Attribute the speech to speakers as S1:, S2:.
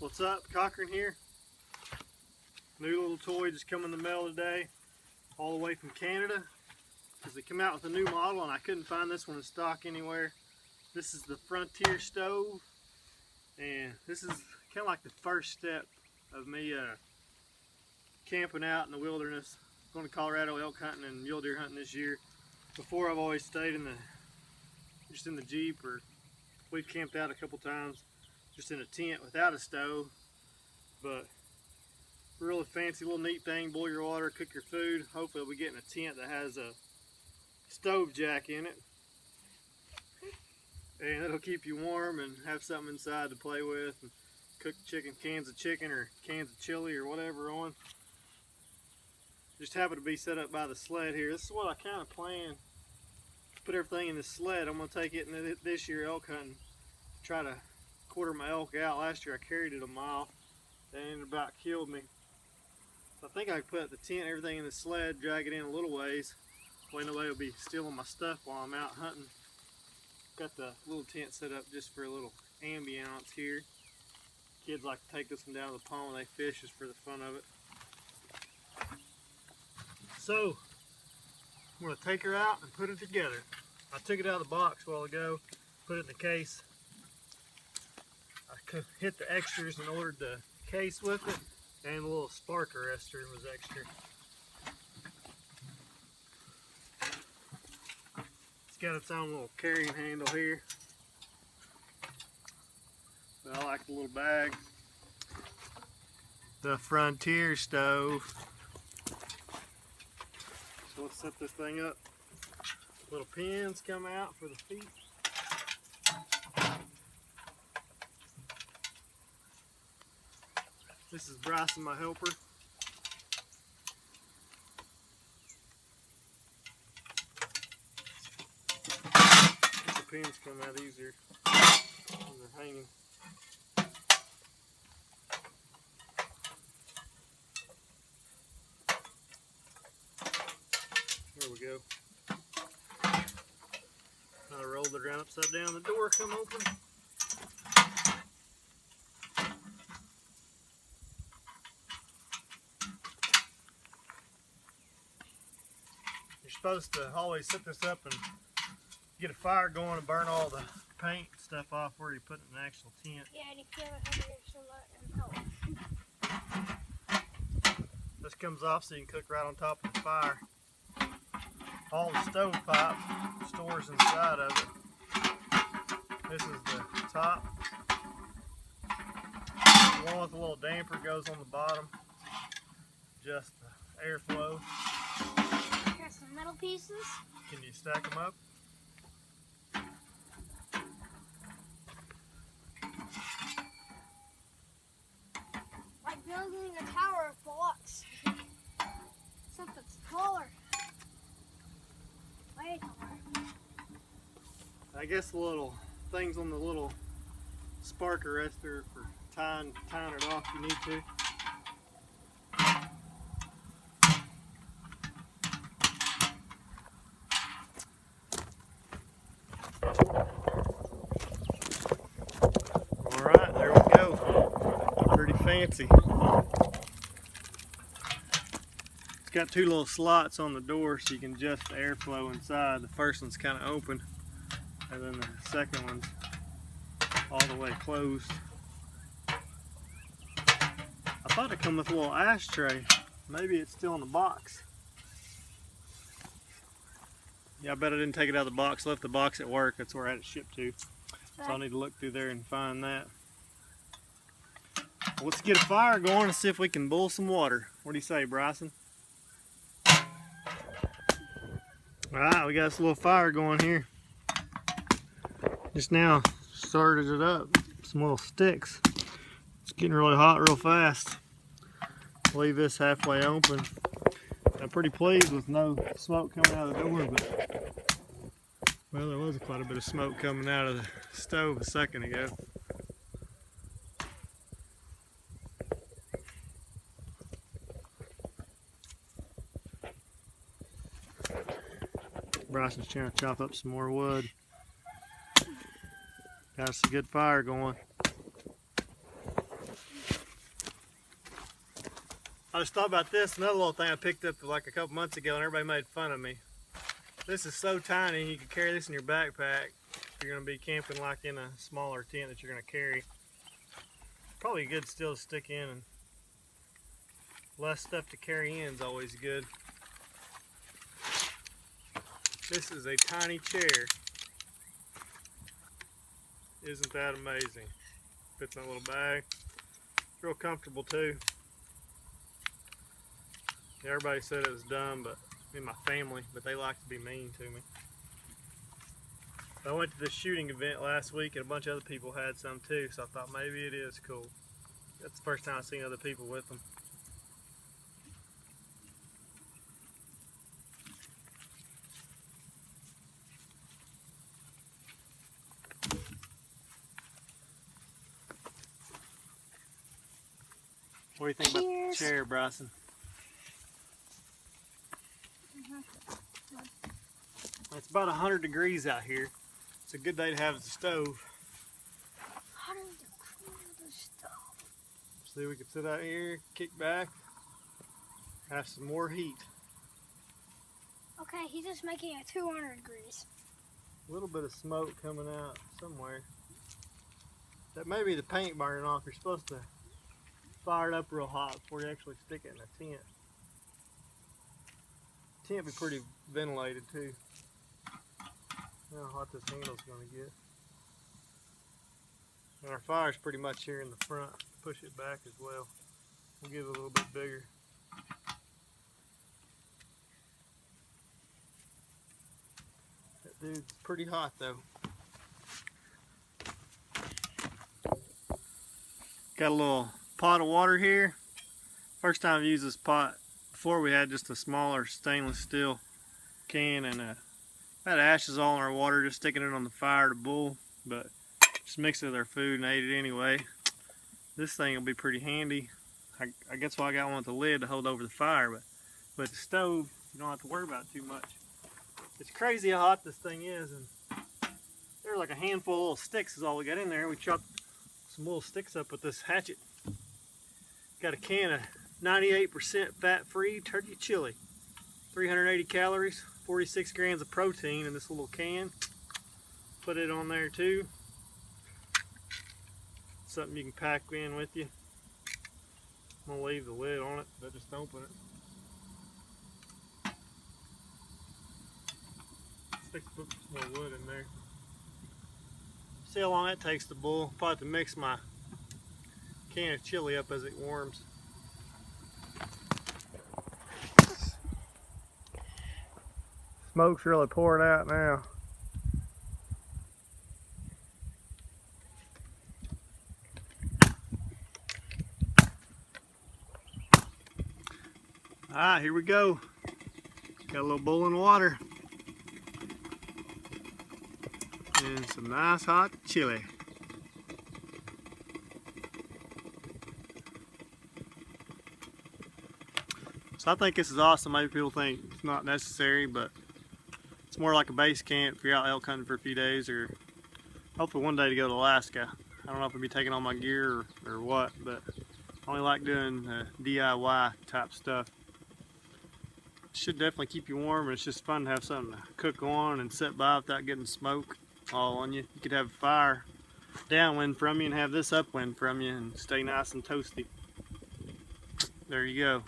S1: What's up? Cochran here. New little toy just come in the mail today, all the way from Canada, because they come out with a new model and I couldn't find this one in stock anywhere. This is the Frontier stove, and this is kind of like the first step of me camping out in the wilderness. I'm going to Colorado elk hunting and mule deer hunting this year. Before, I've always stayed just in the Jeep, or we've camped out a couple times just in a tent without a stove. But really fancy little neat thing, boil your water, cook your food. Hopefully we'll be getting a tent that has a stove jack in it, and it'll keep you warm and have something inside to play with and cook cans of chicken or cans of chili or whatever on. Just happened to be set up by the sled here. This is what I kind of planned to put everything in the sled. I'm going to take it into this year elk hunting, try to quarter my elk out. Last year I carried it a mile and it about killed me. So I think I could put the tent, everything in the sled, drag it in a little ways. Way nobody will be stealing my stuff while I'm out hunting. Got the little tent set up just for a little ambiance here. Kids like to take this one down to the pond when they fish, just for the fun of it. So I'm going to take her out and put it together. I took it out of the box a while ago, put it in the case. I hit the extras and ordered the case with it, and the little spark arrestor was extra. It's got its own little carrying handle here, but I like the little bag. The Frontier stove. So let's set this thing up. Little pins come out for the feet. This is Bryson, my helper. The pins come out easier when they're hanging. There we go. I rolled it around upside down, the door come open. You're supposed to always set this up and get a fire going and burn all the paint and stuff off where you put it in the actual tent.
S2: Yeah, and you feel it under so help.
S1: This comes off so you can cook right on top of the fire. All the stovepipe stores inside of it. This is the top. The one with the little damper goes on the bottom. Just the airflow.
S2: Got some metal pieces.
S1: Can you stack them up?
S2: Like building a tower of blocks. Except it's taller. Way taller.
S1: I guess the little things on the little spark arrestor for tying it off if you need to. Alright, there we go. Pretty fancy. It's got two little slots on the door so you can adjust the airflow inside. The first one's kind of open, and then the second one's all the way closed. I thought it come with a little ashtray. Maybe it's still in the box. Yeah, I bet I didn't take it out of the box. Left the box at work. That's where I had it shipped to. So I'll need to look through there and find that. Let's get a fire going and see if we can boil some water. What do you say, Bryson? Alright, we got this little fire going here. Just now started it up. Some little sticks. It's getting really hot real fast. Leave this halfway open. I'm pretty pleased with no smoke coming out of the door, but well, there was quite a bit of smoke coming out of the stove a second ago. Bryson's trying to chop up some more wood. Got us a good fire going. I just thought about this, another little thing I picked up like a couple months ago and everybody made fun of me. This is so tiny, you can carry this in your backpack if you're going to be camping like in a smaller tent that you're going to carry. Probably good still to stick in, and less stuff to carry in is always good. This is a tiny chair. Isn't that amazing? Fits in a little bag. It's real comfortable too. Everybody said it was dumb, but in my family, but they like to be mean to me. I went to this shooting event last week and a bunch of other people had some too, so I thought maybe it is cool. That's the first time I've seen other people with them. What do you think about the chair, Bryson? It's about 100 degrees out here. It's a good day to have the stove.
S2: 100 degrees the stove.
S1: See, we can sit out here, kick back, have some more heat.
S2: Okay, he's just making it 200 degrees.
S1: A little bit of smoke coming out somewhere. That may be the paint burning off. You're supposed to fire it up real hot before you actually stick it in a tent. Tent be pretty ventilated too. I don't know how hot this handle's gonna get. And our fire's pretty much here in the front. Push it back as well. We'll get it a little bit bigger. That dude's pretty hot though. Got a little pot of water here. First time I've used this pot. Before we had just a smaller stainless steel can, and had ashes all in our water, just sticking it on the fire to boil, but just mixed it with our food and ate it anyway. This thing will be pretty handy. I guess why I got one with the lid to hold over the fire, but with the stove, you don't have to worry about it too much. It's crazy how hot this thing is, and there's like a handful of little sticks is all we got in there. We chopped some little sticks up with this hatchet. Got a can of 98% fat-free turkey chili. 380 calories, 46 grams of protein in this little can. Put it on there too. Something you can pack in with you. I'm gonna leave the lid on it, but just open it. Stick some more wood in there. See how long that takes to boil. Probably have to mix my can of chili up as it warms. Smoke's really pouring out now. Alright, here we go. Got a little boiling water. And some nice hot chili. So I think this is awesome. Maybe people think it's not necessary, but it's more like a base camp if you're out elk hunting for a few days, or hopefully one day to go to Alaska. I don't know if I'll be taking all my gear or what, but I only like doing DIY type stuff. It should definitely keep you warm, and it's just fun to have something to cook on and sit by without getting smoke all on you. You could have a fire downwind from you and have this upwind from you and stay nice and toasty. There you go.